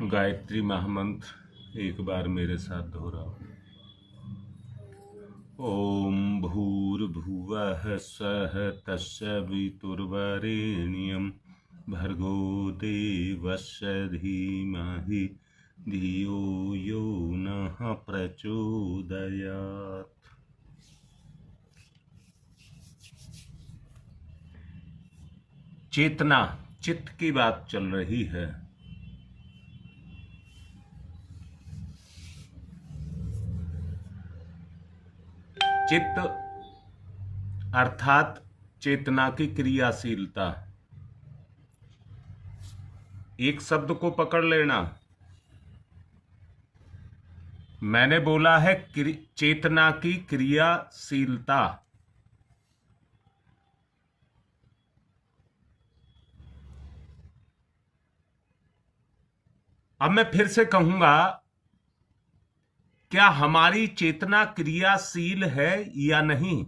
गायत्री महामंत्र एक बार मेरे साथ दोहराओ। ओम भूर्भुवः स्वः तस्य वितुर्वरेण्यं भर्गो देवस्य धीमहि धियो यो नः प्रचोदयात्। चेतना, चित्त की बात चल रही है। चित्त अर्थात चेतना की क्रियाशीलता। एक शब्द को पकड़ लेना, मैंने बोला है चेतना की क्रियाशीलता। अब मैं फिर से कहूंगा, क्या हमारी चेतना क्रियाशील है या नहीं?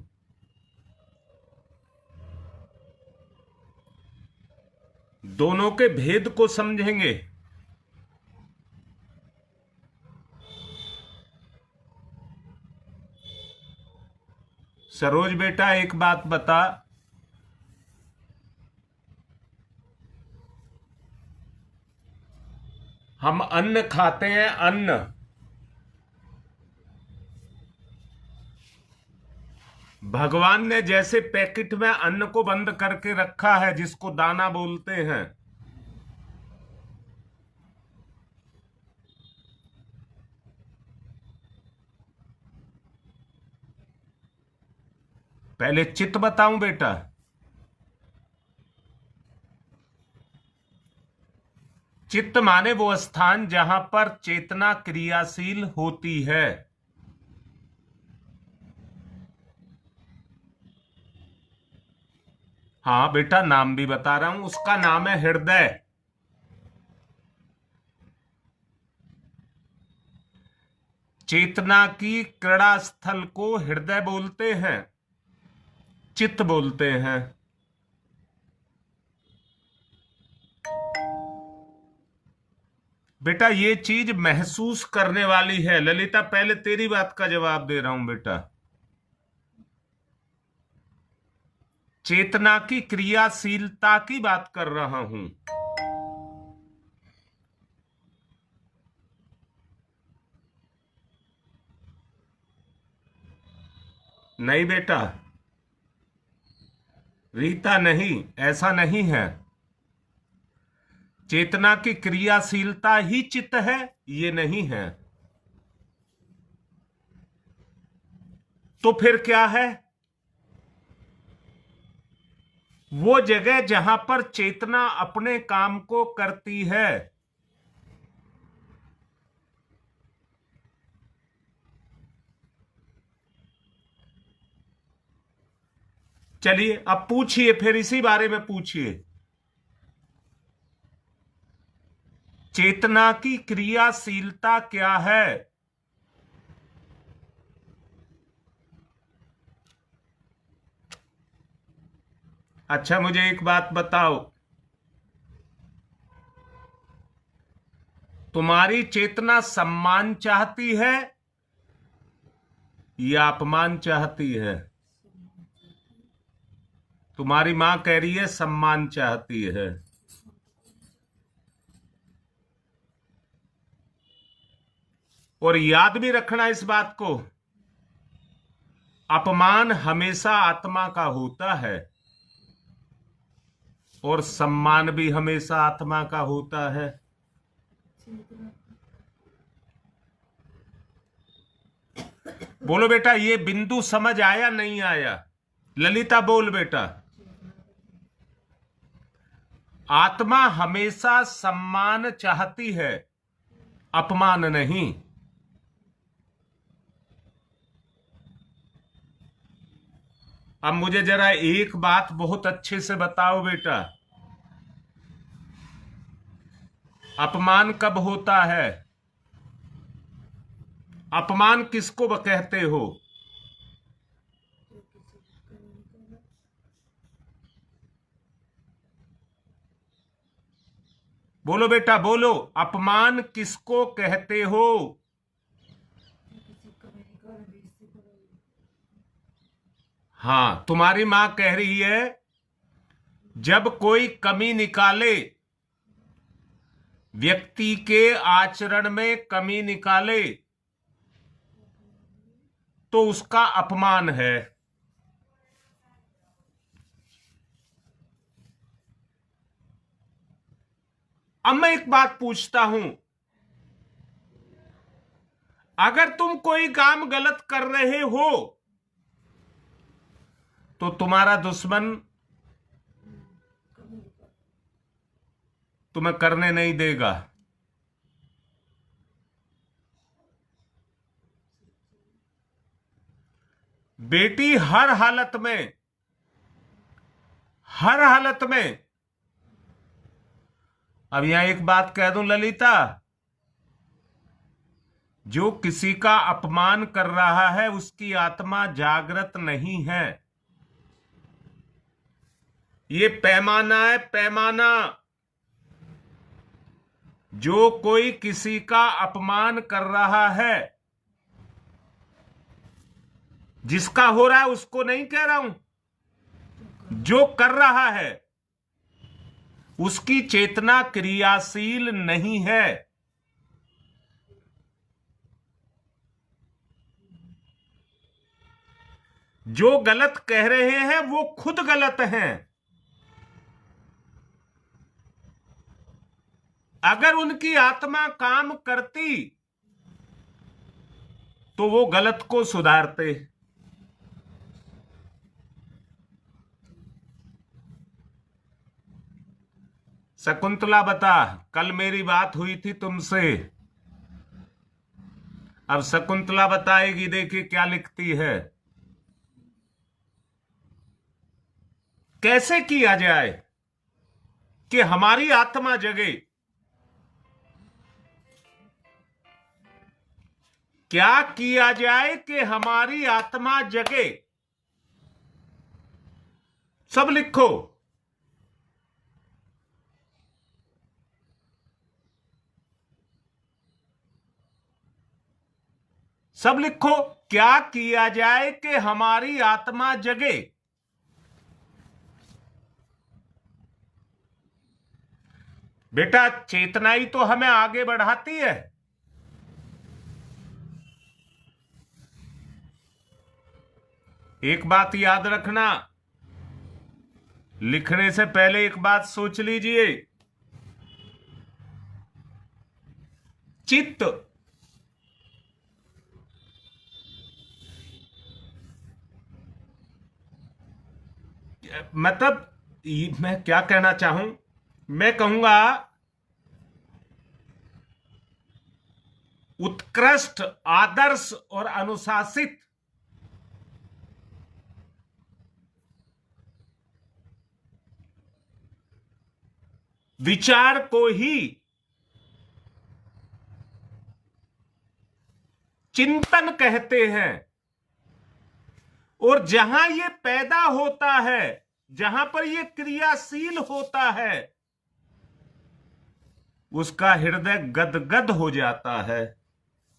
दोनों के भेद को समझेंगे। सरोज बेटा एक बात बता, हम अन्न खाते हैं, अन्न भगवान ने जैसे पैकेट में अन्न को बंद करके रखा है जिसको दाना बोलते हैं, पहले चित्त बताऊं बेटा। चित्त माने वो स्थान जहां पर चेतना क्रियाशील होती है। हाँ बेटा, नाम भी बता रहा हूं, उसका नाम है हृदय। चेतना की क्रीड़ा स्थल को हृदय बोलते हैं, चित्त बोलते हैं। बेटा ये चीज महसूस करने वाली है। ललिता पहले तेरी बात का जवाब दे रहा हूं बेटा। चेतना की क्रियाशीलता की बात कर रहा हूं। नहीं बेटा, रीता नहीं, ऐसा नहीं है। चेतना की क्रियाशीलता ही चित्त है, ये नहीं है। तो फिर क्या है? वो जगह जहां पर चेतना अपने काम को करती है। चलिए अब पूछिए, फिर इसी बारे में पूछिए। चेतना की क्रियाशीलता क्या है? अच्छा मुझे एक बात बताओ, तुम्हारी चेतना सम्मान चाहती है या अपमान चाहती है? तुम्हारी मां कह रही है सम्मान चाहती है। और याद भी रखना इस बात को, अपमान हमेशा आत्मा का होता है और सम्मान भी हमेशा आत्मा का होता है। बोलो बेटा, ये बिंदु समझ आया नहीं आया? ललिता बोल बेटा। आत्मा हमेशा सम्मान चाहती है, अपमान नहीं। अब मुझे जरा एक बात बहुत अच्छे से बताओ बेटा, अपमान कब होता है? अपमान किसको कहते हो? बोलो बेटा बोलो, अपमान किसको कहते हो? हाँ, तुम्हारी मां कह रही है जब कोई कमी निकाले, व्यक्ति के आचरण में कमी निकाले, तो उसका अपमान है। अब मैं एक बात पूछता हूं, अगर तुम कोई काम गलत कर रहे हो तो तुम्हारा दुश्मन तुम्हें करने नहीं देगा। बेटी हर हालत में, हर हालत में, अब यहां एक बात कह दूं ललिता, जो किसी का अपमान कर रहा है उसकी आत्मा जागृत नहीं है। ये पैमाना है, पैमाना। जो कोई किसी का अपमान कर रहा है, जिसका हो रहा है उसको नहीं कह रहा हूं, जो कर रहा है उसकी चेतना क्रियाशील नहीं है। जो गलत कह रहे हैं वो खुद गलत हैं। अगर उनकी आत्मा काम करती तो वो गलत को सुधारते। शकुंतला बता, कल मेरी बात हुई थी तुमसे। अब शकुंतला बताएगी, देखिए क्या लिखती है। कैसे किया जाए कि हमारी आत्मा जगे? क्या किया जाए कि हमारी आत्मा जगे? सब लिखो। सब लिखो, क्या किया जाए कि हमारी आत्मा जगे? बेटा, चेतना ही तो हमें आगे बढ़ाती है। एक बात याद रखना, लिखने से पहले एक बात सोच लीजिए। चित्त मतलब, मैं क्या कहना चाहूं, मैं कहूंगा उत्कृष्ट, आदर्श और अनुशासित विचार को ही चिंतन कहते हैं। और जहां ये पैदा होता है, जहां पर ये क्रियाशील होता है, उसका हृदय गदगद हो जाता है,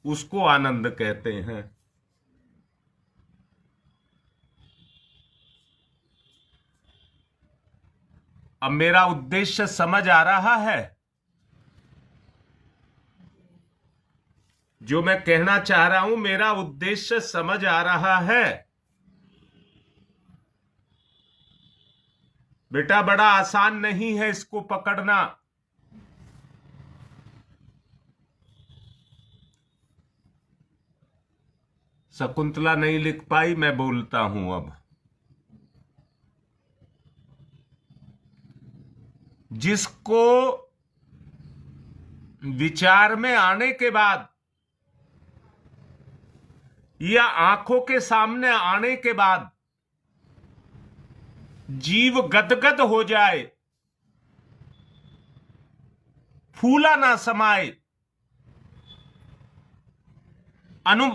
उसको आनंद कहते हैं। अब मेरा उद्देश्य समझ आ रहा है? जो मैं कहना चाह रहा हूं, मेरा उद्देश्य समझ आ रहा है? बेटा, बड़ा आसान नहीं है इसको पकड़ना। शकुंतला नहीं लिख पाई, मैं बोलता हूं अब। जिसको विचार में आने के बाद या आंखों के सामने आने के बाद जीव गदगद हो जाए, फूला ना समाए, अनु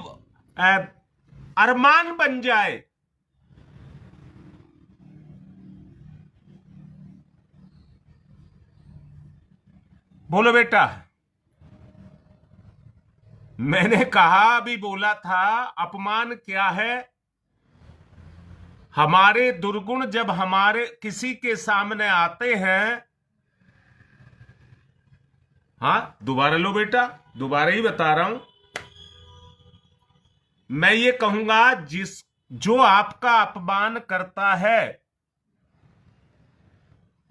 अरमान बन जाए, बोलो बेटा। मैंने कहा, अभी बोला था, अपमान क्या है? हमारे दुर्गुण जब हमारे किसी के सामने आते हैं। हाँ, दोबारा लो बेटा, दोबारा ही बता रहा हूं। मैं ये कहूंगा, जो आपका अपमान करता है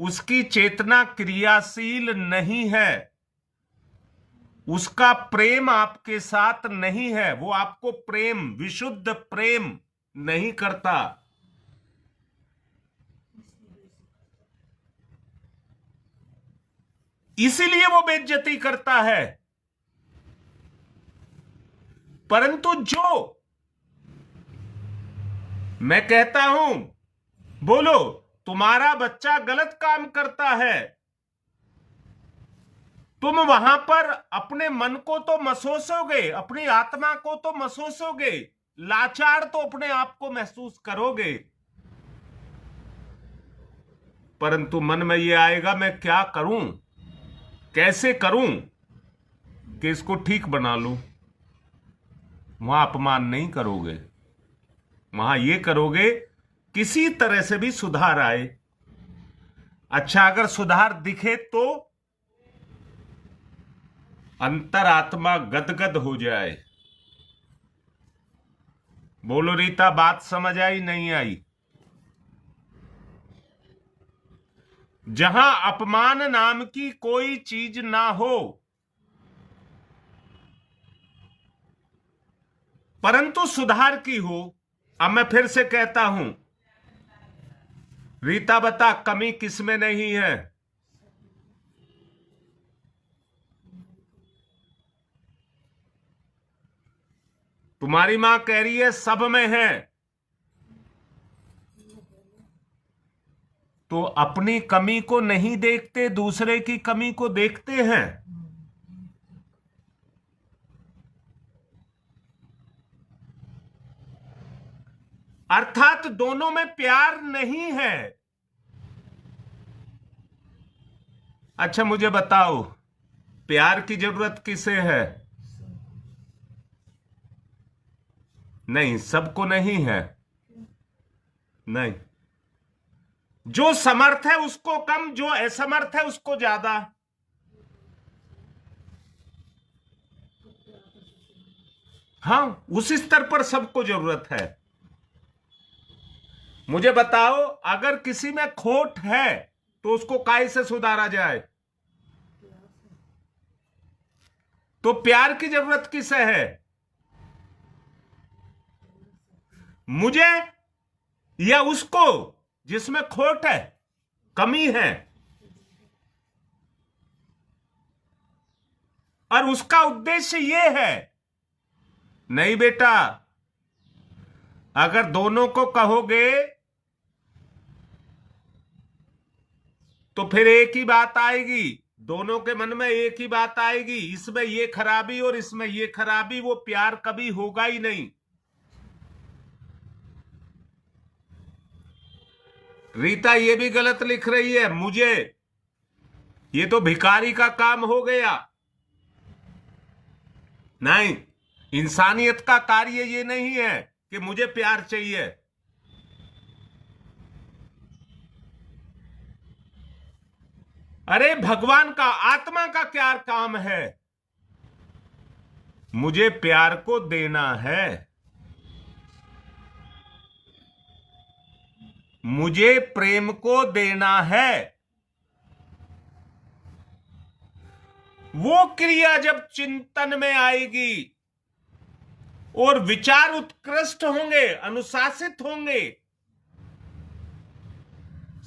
उसकी चेतना क्रियाशील नहीं है, उसका प्रेम आपके साथ नहीं है, वो आपको प्रेम, विशुद्ध प्रेम नहीं करता। इसीलिए वो बेइज्जती करता है। परंतु जो मैं कहता हूं, बोलो, तुम्हारा बच्चा गलत काम करता है, तुम वहां पर अपने मन को तो महसूसोगे, अपनी आत्मा को तो महसूसोगे, लाचार तो अपने आप को महसूस करोगे, परंतु मन में ये आएगा, मैं क्या करूं, कैसे करूं कि इसको ठीक बना लूं। वहां अपमान नहीं करोगे, वहां ये करोगे किसी तरह से भी सुधार आए। अच्छा, अगर सुधार दिखे तो अंतरात्मा गदगद हो जाए। बोलो रीता, बात समझ आई नहीं आई? जहां अपमान नाम की कोई चीज ना हो, परंतु सुधार की हो। अब मैं फिर से कहता हूं, रीता बता, कमी किसमें नहीं है? तुम्हारी मां कह रही है सब में है। तो अपनी कमी को नहीं देखते, दूसरे की कमी को देखते हैं। अर्थात दोनों में प्यार नहीं है। अच्छा, मुझे बताओ, प्यार की जरूरत किसे है? नहीं, सबको नहीं है। नहीं, जो समर्थ है उसको कम, जो असमर्थ है उसको ज्यादा। हाँ, उस स्तर पर सबको जरूरत है। मुझे बताओ, अगर किसी में खोट है तो उसको काय से सुधारा जाए? तो प्यार की जरूरत किसे है? मुझे या उसको जिसमें खोट है, कमी है? और उसका उद्देश्य यह है, नहीं बेटा, अगर दोनों को कहोगे तो फिर एक ही बात आएगी, दोनों के मन में एक ही बात आएगी, इसमें ये खराबी और इसमें ये खराबी, वो प्यार कभी होगा ही नहीं। रीता ये भी गलत लिख रही है, मुझे, ये तो भिखारी का काम हो गया। नहीं, इंसानियत का कार्य ये नहीं है कि मुझे प्यार चाहिए। अरे भगवान का, आत्मा का क्या काम है? मुझे प्यार को देना है, मुझे प्रेम को देना है। वो क्रिया जब चिंतन में आएगी और विचार उत्कृष्ट होंगे, अनुशासित होंगे,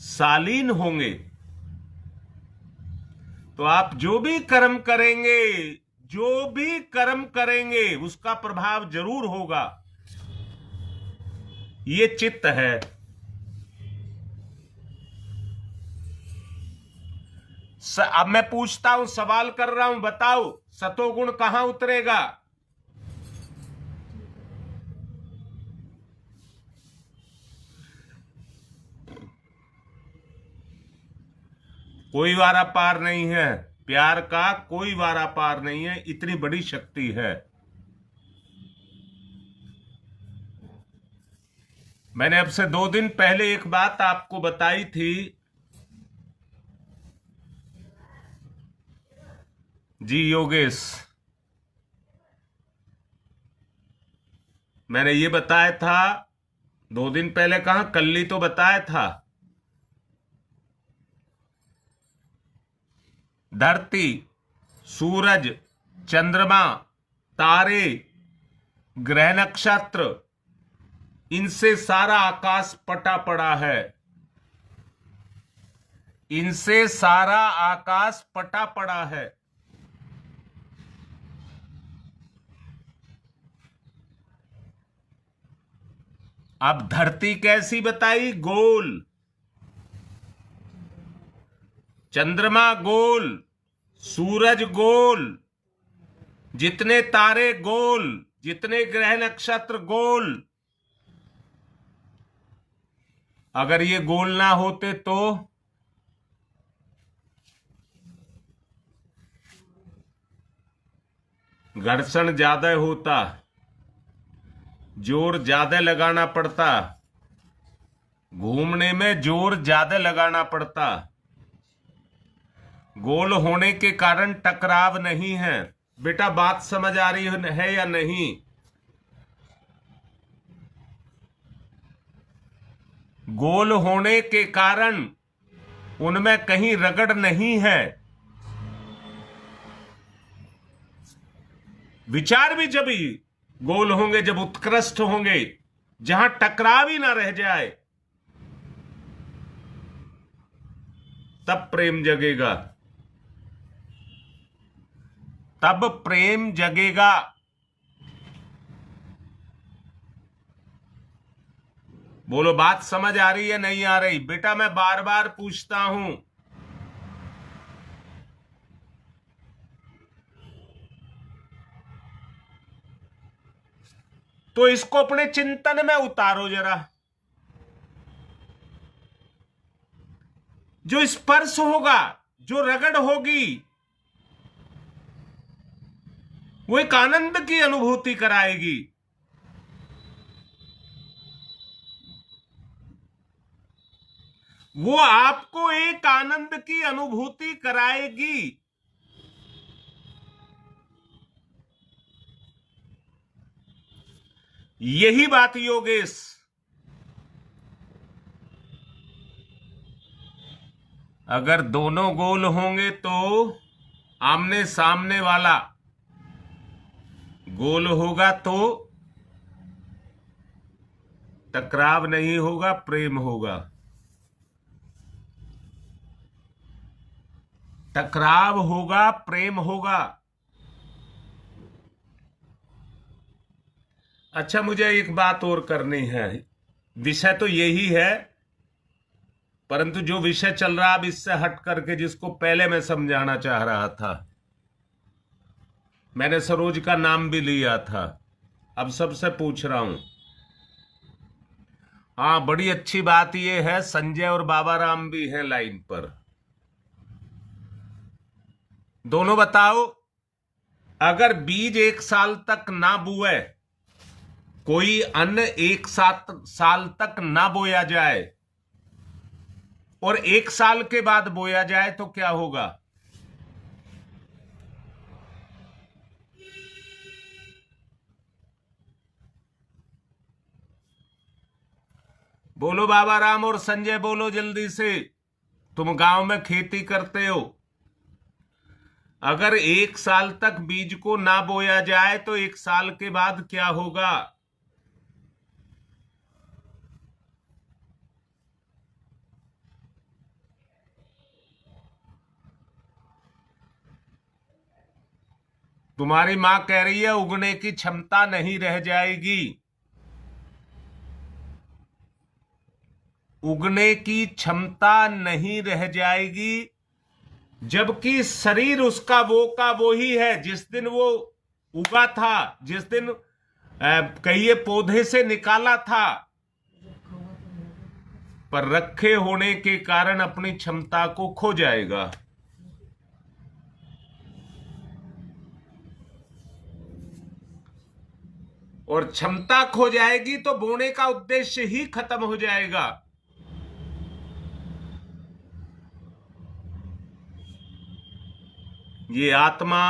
शालीन होंगे, तो आप जो भी कर्म करेंगे, जो भी कर्म करेंगे, उसका प्रभाव जरूर होगा। ये चित्त है। अब मैं पूछता हूं, सवाल कर रहा हूं, बताओ, सतोगुण कहां उतरेगा? कोई वारा पार नहीं है। प्यार का कोई वारा पार नहीं है, इतनी बड़ी शक्ति है। मैंने अब से 2 दिन पहले एक बात आपको बताई थी। जी योगेश, मैंने ये बताया था 2 दिन पहले, कहा कल ही तो बताया था। धरती, सूरज, चंद्रमा, तारे, ग्रह नक्षत्र, इनसे सारा आकाश पटा पड़ा है। इनसे सारा आकाश पटा पड़ा है। अब धरती कैसी बताई? गोल। चंद्रमा गोल, सूरज गोल, जितने तारे गोल, जितने ग्रह नक्षत्र गोल। अगर ये गोल ना होते तो घर्षण ज्यादा होता, जोर ज्यादा लगाना पड़ता, घूमने में जोर ज्यादा लगाना पड़ता। गोल होने के कारण टकराव नहीं है। बेटा बात समझ आ रही है या नहीं? गोल होने के कारण उनमें कहीं रगड़ नहीं है। विचार भी जब ही गोल होंगे, जब उत्कृष्ट होंगे, जहां टकराव ही ना रह जाए, तब प्रेम जगेगा, तब प्रेम जगेगा। बोलो बात समझ आ रही है नहीं आ रही? बेटा मैं बार बार पूछता हूं। तो इसको अपने चिंतन में उतारो जरा। जो स्पर्श होगा, जो रगड़ होगी, वो एक आनंद की अनुभूति कराएगी। वो आपको एक आनंद की अनुभूति कराएगी। यही बात योगेश, अगर दोनों गोल होंगे तो आमने सामने वाला गोल होगा तो टकराव नहीं होगा, प्रेम होगा। टकराव होगा, प्रेम होगा। अच्छा, मुझे एक बात और करनी है। विषय तो यही है, परंतु जो विषय चल रहा अब इससे हट करके, जिसको पहले मैं समझाना चाह रहा था, मैंने सरोज का नाम भी लिया था, अब सबसे पूछ रहा हूं। हाँ, बड़ी अच्छी बात यह है संजय और बाबा राम भी हैं लाइन पर। दोनों बताओ, अगर बीज 1 साल तक ना बुए, कोई अन्न 1 साल तक ना बोया जाए और 1 साल के बाद बोया जाए तो क्या होगा? बोलो बाबा राम और संजय, बोलो जल्दी से। तुम गांव में खेती करते हो। अगर 1 साल तक बीज को ना बोया जाए तो 1 साल के बाद क्या होगा? तुम्हारी मां कह रही है उगने की क्षमता नहीं रह जाएगी। उगने की क्षमता नहीं रह जाएगी, जबकि शरीर उसका वो का वो ही है जिस दिन वो उगा था, जिस दिन कहिए पौधे से निकाला था, पर रखे होने के कारण अपनी क्षमता को खो जाएगा। और क्षमता खो जाएगी तो बोने का उद्देश्य ही खत्म हो जाएगा। ये आत्मा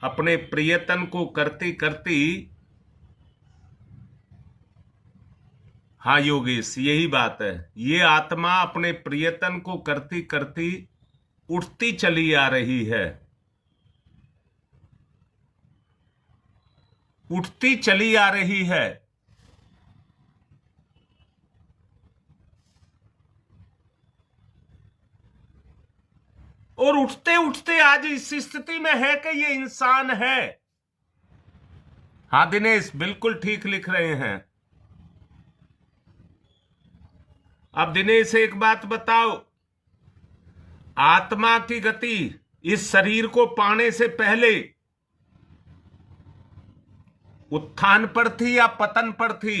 अपने प्रियतन को करती करती, हाँ योगेश यही बात है, ये आत्मा अपने प्रियतन को करती करती उठती चली आ रही है, उठती चली आ रही है। और उठते उठते आज इस स्थिति में है कि ये इंसान है। हाँ दिनेश बिल्कुल ठीक लिख रहे हैं। अब दिनेश एक बात बताओ, आत्मा की गति इस शरीर को पाने से पहले उत्थान पर थी या पतन पर थी?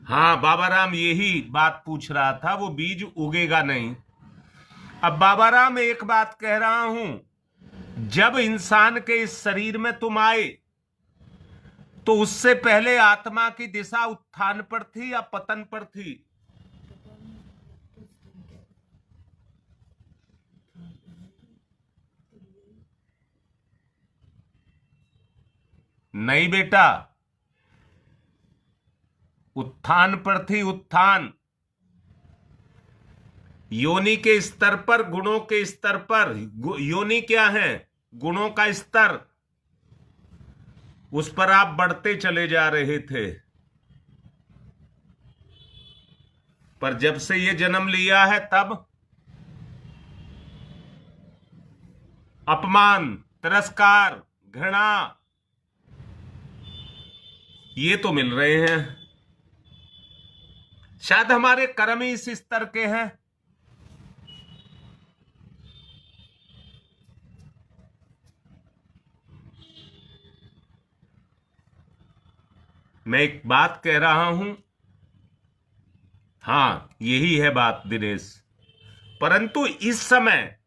हाँ बाबा राम यही बात पूछ रहा था, वो बीज उगेगा नहीं। अब बाबा राम एक बात कह रहा हूं, जब इंसान के इस शरीर में तुम आए तो उससे पहले आत्मा की दिशा उत्थान पर थी या पतन पर थी? नहीं बेटा, उत्थान पर थी, उत्थान। योनि के स्तर पर, गुणों के स्तर पर। योनि क्या है? गुणों का स्तर। उस पर आप बढ़ते चले जा रहे थे, पर जब से ये जन्म लिया है तब अपमान, तिरस्कार, घृणा ये तो मिल रहे हैं। शायद हमारे कर्म ही इस स्तर के हैं। मैं एक बात कह रहा हूं, हाँ यही है बात दिनेश, परंतु इस समय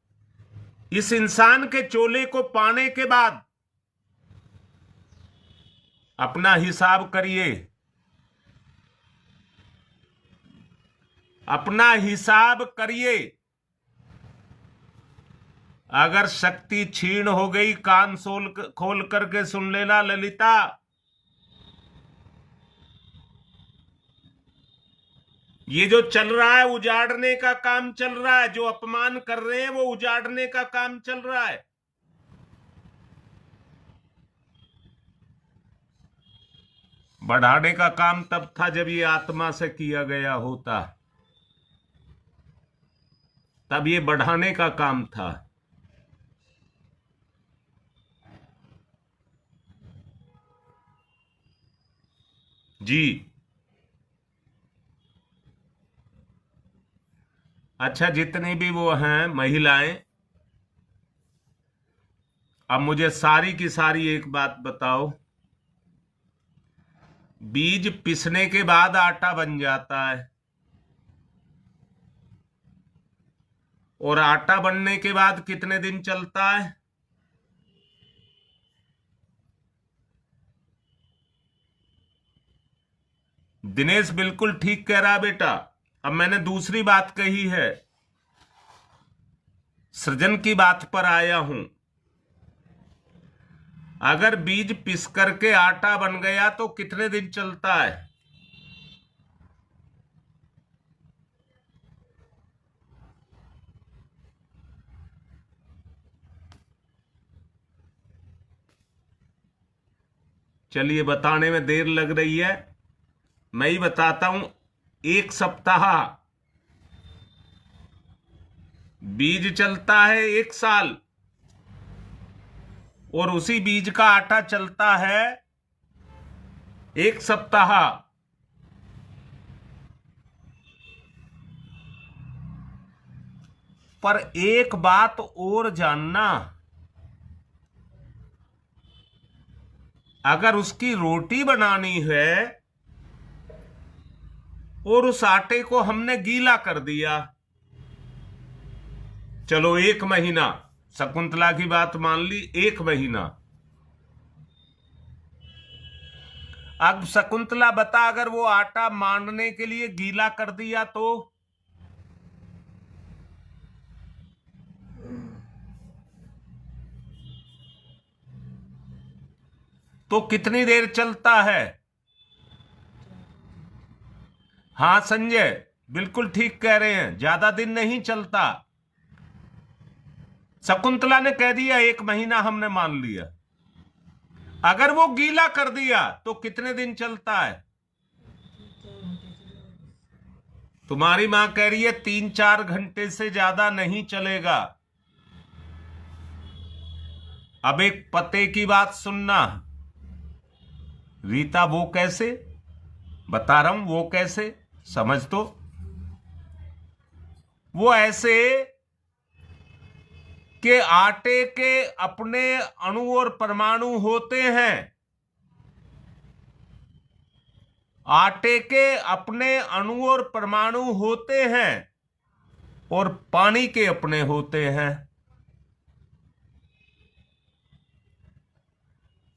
इस इंसान के चोले को पाने के बाद अपना हिसाब करिए, अपना हिसाब करिए। अगर शक्ति क्षीण हो गई, कान खोल करके सुन लेना ललिता, ये जो चल रहा है उजाड़ने का काम चल रहा है, जो अपमान कर रहे हैं वो उजाड़ने का काम चल रहा है। बढ़ाने का काम तब था जब ये आत्मा से किया गया होता, तब ये बढ़ाने का काम था। जी अच्छा, जितनी भी वो हैं महिलाएं, अब मुझे सारी की सारी एक बात बताओ, बीज पिसने के बाद आटा बन जाता है और आटा बनने के बाद कितने दिन चलता है? दिनेश बिल्कुल ठीक कह रहा बेटा। अब मैंने दूसरी बात कही है, सृजन की बात पर आया हूं। अगर बीज पिस करके आटा बन गया तो कितने दिन चलता है? चलिए बताने में देर लग रही है, मैं ही बताता हूं। 1 सप्ताह। बीज चलता है 1 साल, और उसी बीज का आटा चलता है 1 सप्ताह। पर एक बात और जानना, अगर उसकी रोटी बनानी है और उस आटे को हमने गीला कर दिया। चलो 1 महीना, शकुंतला की बात मान ली, 1 महीना। अब शकुंतला बता, अगर वो आटा मांडने के लिए गीला कर दिया तो कितनी देर चलता है? हाँ संजय, बिल्कुल ठीक कह रहे हैं, ज्यादा दिन नहीं चलता। शकुंतला ने कह दिया 1 महीना हमने मान लिया। अगर वो गीला कर दिया तो कितने दिन चलता है? तुम्हारी मां कह रही है 3-4 घंटे से ज्यादा नहीं चलेगा। अब एक पते की बात सुनना रीता, वो कैसे? बता रहा हूं वो कैसे, समझ तो। वो ऐसे कि आटे के अपने अणु और परमाणु होते हैं। आटे के अपने अणु और परमाणु होते हैं और पानी के अपने होते हैं।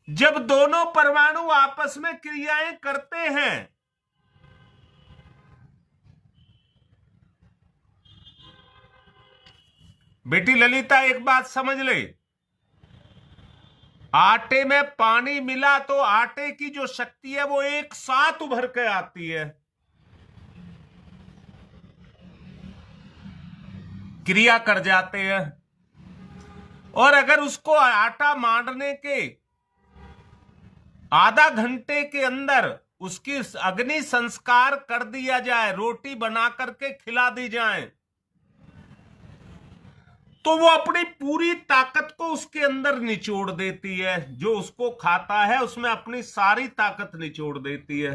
जब दोनों परमाणु आपस में क्रियाएं करते हैं बेटी ललिता, एक बात समझ ले, आटे में पानी मिला तो आटे की जो शक्ति है वो एक साथ उभर के आती है, क्रिया कर जाते हैं। और अगर उसको आटा मांडने के आधा घंटे के अंदर उसकी अग्नि संस्कार कर दिया जाए, रोटी बना करके खिला दी जाए, तो वो अपनी पूरी ताकत को उसके अंदर निचोड़ देती है। जो उसको खाता है उसमें अपनी सारी ताकत निचोड़ देती है।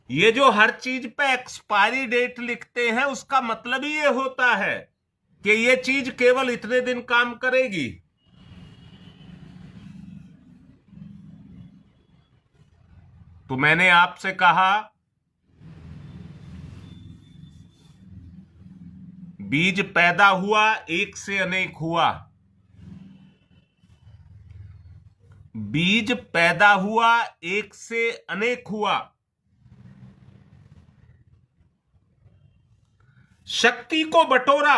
ये जो हर चीज पे एक्सपायरी डेट लिखते हैं उसका मतलब ही ये होता है कि ये चीज केवल इतने दिन काम करेगी। तो मैंने आपसे कहा बीज पैदा हुआ, एक से अनेक हुआ। बीज पैदा हुआ, एक से अनेक हुआ। शक्ति को बटोरा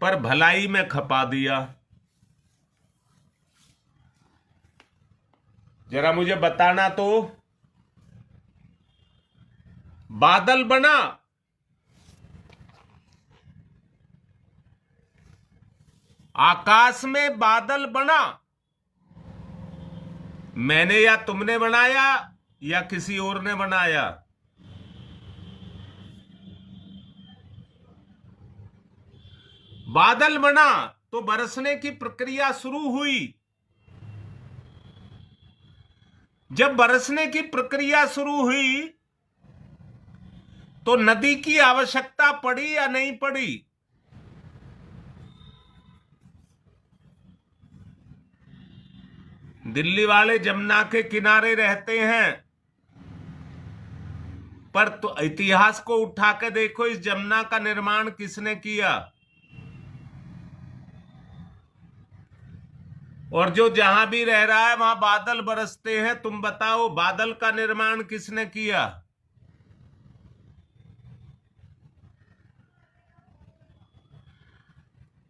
पर भलाई में खपा दिया। जरा मुझे बताना तो, बादल बना, आकाश में बादल बना, मैंने या तुमने बनाया या किसी और ने बनाया? बादल बना तो बरसने की प्रक्रिया शुरू हुई। जब बरसने की प्रक्रिया शुरू हुई तो नदी की आवश्यकता पड़ी या नहीं पड़ी? दिल्ली वाले जमुना के किनारे रहते हैं, पर तो इतिहास को उठा के देखो, इस जमुना का निर्माण किसने किया? और जो जहां भी रह रहा है वहां बादल बरसते हैं, तुम बताओ बादल का निर्माण किसने किया?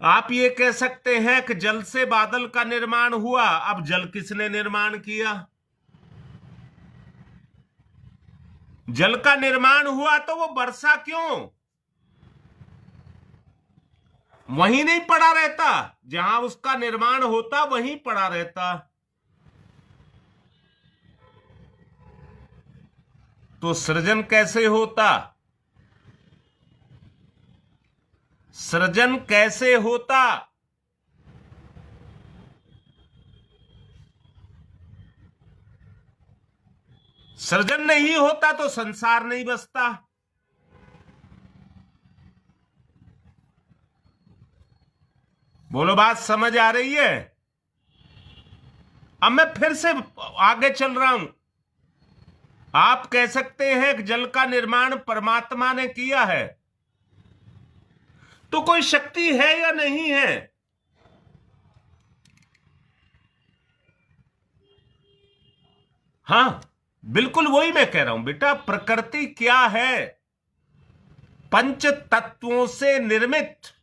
आप ये कह सकते हैं कि जल से बादल का निर्माण हुआ। अब जल किसने निर्माण किया? जल का निर्माण हुआ तो वो वर्षा क्यों वहीं नहीं पड़ा रहता? जहां उसका निर्माण होता वहीं पड़ा रहता। तो सृजन कैसे होता? सृजन कैसे होता? सृजन नहीं होता तो संसार नहीं बसता। बोलो, बात समझ आ रही है? अब मैं फिर से आगे चल रहा हूं। आप कह सकते हैं कि जल का निर्माण परमात्मा ने किया है, तो कोई शक्ति है या नहीं है? हां, बिल्कुल वही मैं कह रहा हूं बेटा। प्रकृति क्या है? पंच तत्वों से निर्मित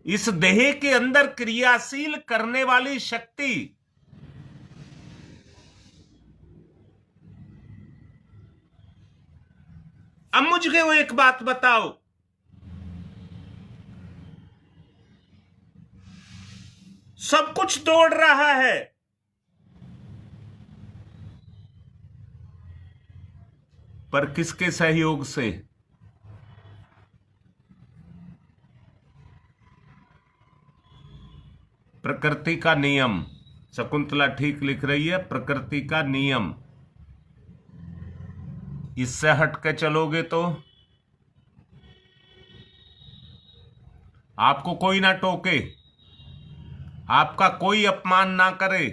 इस देह के अंदर क्रियाशील करने वाली शक्ति। अब मुझे वो एक बात बताओ, सब कुछ दौड़ रहा है, पर किसके सहयोग से? प्रकृति का नियम। शकुंतला ठीक लिख रही है, प्रकृति का नियम। इससे हट के चलोगे तो आपको कोई ना टोके, आपका कोई अपमान ना करे,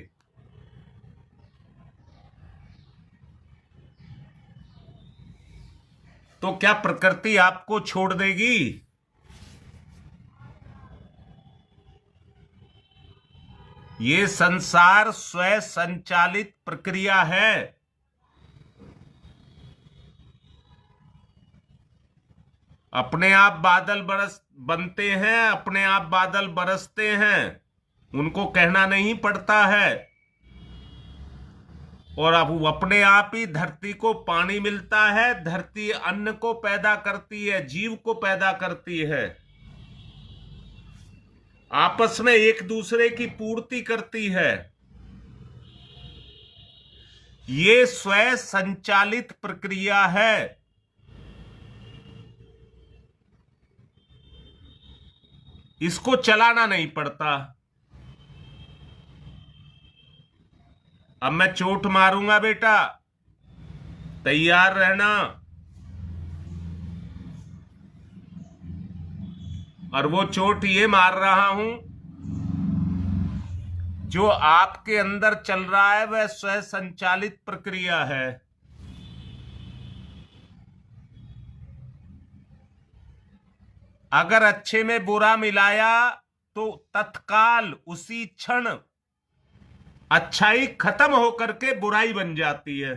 तो क्या प्रकृति आपको छोड़ देगी? ये संसार स्वयं संचालित प्रक्रिया है। अपने आप बादल बनते हैं, अपने आप बादल बरसते हैं, उनको कहना नहीं पड़ता है। और अब अपने आप ही धरती को पानी मिलता है, धरती अन्न को पैदा करती है, जीव को पैदा करती है, आपस में एक दूसरे की पूर्ति करती है। ये स्वयं संचालित प्रक्रिया है। इसको चलाना नहीं पड़ता। अब मैं चोट मारूंगा बेटा, तैयार रहना। और वो चोट ये मार रहा हूं, जो आपके अंदर चल रहा है वह स्वयं संचालित प्रक्रिया है। अगर अच्छे में बुरा मिलाया तो तत्काल उसी क्षण अच्छाई खत्म होकर के बुराई बन जाती है।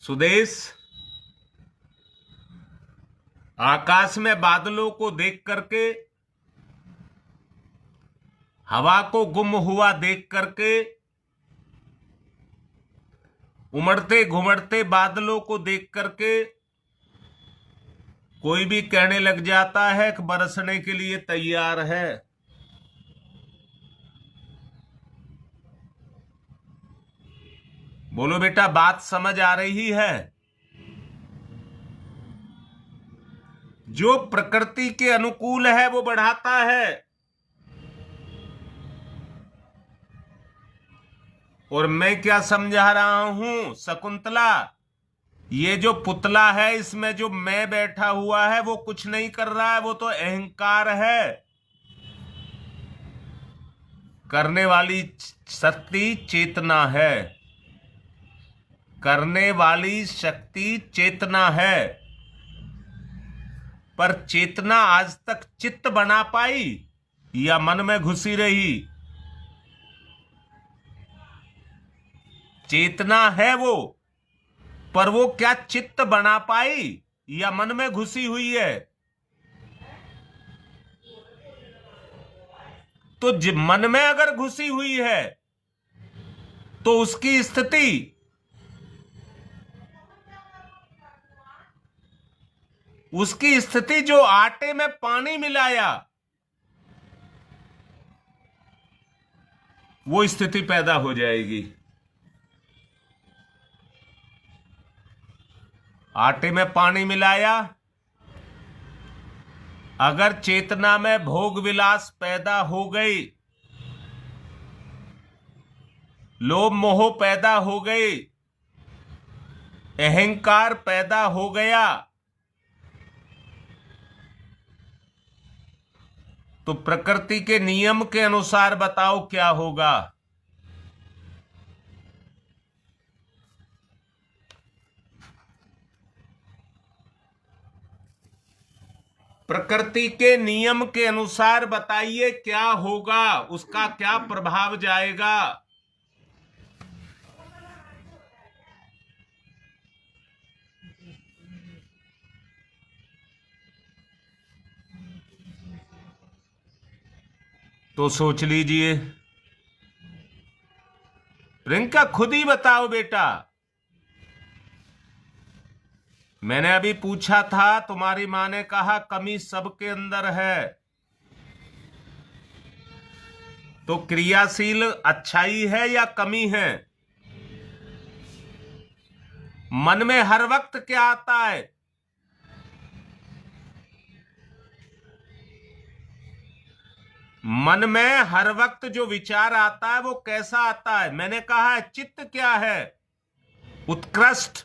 सुदेश, आकाश में बादलों को देख करके, हवा को गुम हुआ देख करके, उमड़ते घुमड़ते बादलों को देख करके कोई भी कहने लग जाता है कि बरसने के लिए तैयार है। बोलो बेटा, बात समझ आ रही है? जो प्रकृति के अनुकूल है वो बढ़ाता है, और मैं क्या समझा रहा हूं शकुंतला, ये जो पुतला है इसमें जो मैं बैठा हुआ है वो कुछ नहीं कर रहा है, वो तो अहंकार है। करने वाली शक्ति चेतना है, करने वाली शक्ति चेतना है। पर चेतना आज तक चित्त बना पाई या मन में घुसी रही? चेतना है वो, पर वो क्या चित्त बना पाई या मन में घुसी हुई है? तो मन में अगर घुसी हुई है तो उसकी स्थिति जो आटे में पानी मिलाया वो स्थिति पैदा हो जाएगी। आटे में पानी मिलाया, अगर चेतना में भोग विलास पैदा हो गई लोभ मोह पैदा हो गए, अहंकार पैदा हो गया, तो प्रकृति के नियम के अनुसार बताओ क्या होगा। प्रकृति के नियम के अनुसार बताइए क्या होगा, उसका क्या प्रभाव जाएगा। तो सोच लीजिए। प्रियंका खुद ही बताओ बेटा। मैंने अभी पूछा था, तुम्हारी मां ने कहा कमी सबके अंदर है। तो क्रियाशील अच्छाई है या कमी है? मन में हर वक्त क्या आता है? मन में हर वक्त जो विचार आता है वो कैसा आता है? मैंने कहा है चित्त क्या है? उत्कृष्ट,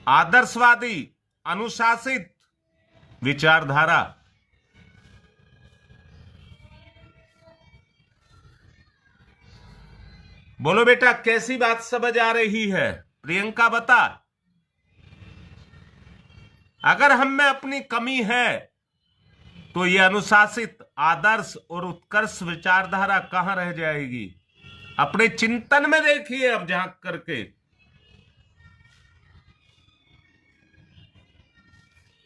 आदर्शवादी, अनुशासित विचारधारा। बोलो बेटा, कैसी बात समझ आ रही है? प्रियंका बता। अगर हम में अपनी कमी है तो ये अनुशासित, आदर्श और उत्कर्ष विचारधारा कहां रह जाएगी? अपने चिंतन में देखिए अब झांक करके।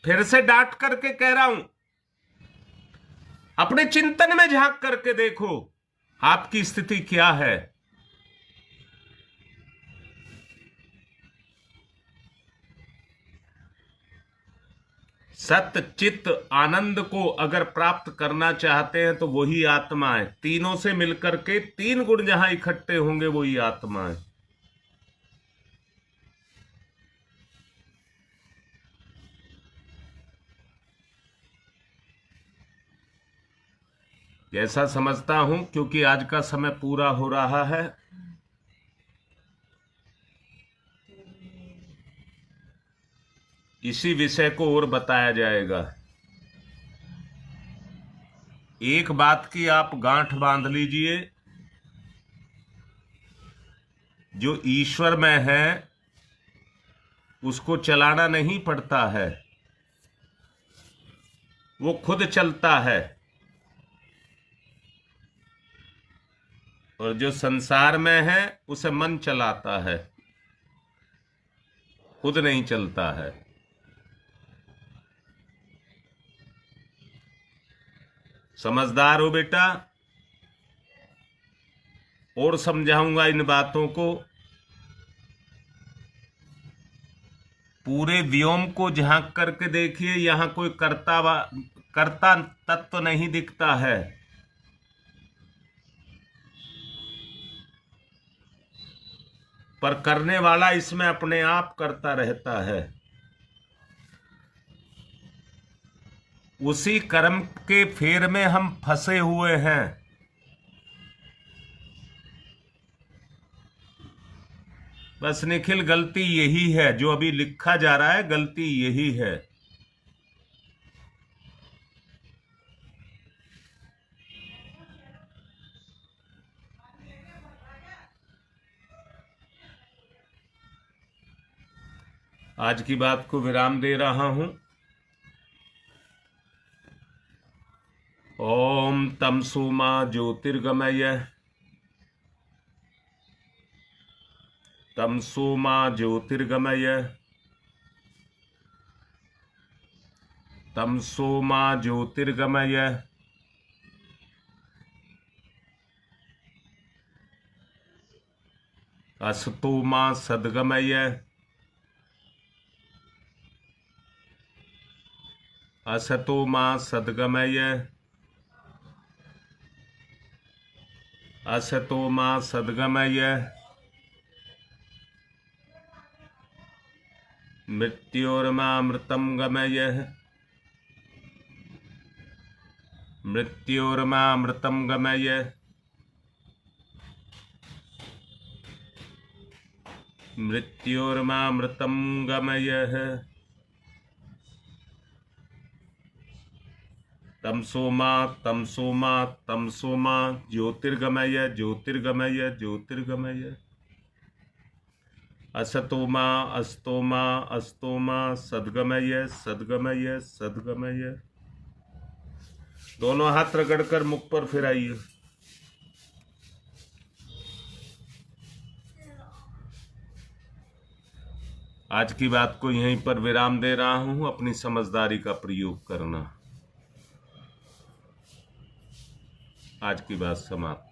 फिर से डांट करके कह रहा हूं, अपने चिंतन में झांक करके देखो आपकी स्थिति क्या है। सत्य चित्त आनंद को अगर प्राप्त करना चाहते हैं तो वही आत्मा है। तीनों से मिलकर के तीन गुण जहां इकट्ठे होंगे वही आत्मा है। जैसा समझता हूं, क्योंकि आज का समय पूरा हो रहा है, इसी विषय को और बताया जाएगा। एक बात की आप गांठ बांध लीजिए, जो ईश्वर में है उसको चलाना नहीं पड़ता है, वो खुद चलता है। और जो संसार में है उसे मन चलाता है, खुद नहीं चलता है। समझदार हो बेटा? और समझाऊंगा इन बातों को। पूरे व्योम को झांक करके देखिए, यहां कोई कर्ता तत्व नहीं दिखता है। पर करने वाला इसमें अपने आप करता रहता है। उसी कर्म के फेर में हम फंसे हुए हैं। बस निखिल, गलती यही है जो अभी लिखा जा रहा है, गलती यही है। आज की बात को विराम दे रहा हूं। ओम तमसो मा ज्योतिर्गमय, तमसो मा ज्योतिर्गमय, तमसो मा ज्योतिर्गमय। असतो मा सद्गमय, असतो मा सद्गमय, असतो मा सद्गमय। मृत्योर्मामृतं गमय, मृत्योर्मामृतं गमय। मृत्योर्मामृतं गमयः तमसोमा तमसोमा तमसोमा ज्योतिर्गमय ज्योतिर्गमय ज्योतिर्गमय असतोमा अस्तोमा अस्तोमा सद्गमय सद्गमय सद्गमय। दोनों हाथ रगड़कर मुख पर फिराइए। आज की बात को यहीं पर विराम दे रहा हूं। अपनी समझदारी का प्रयोग करना। आज की बात समाप्त।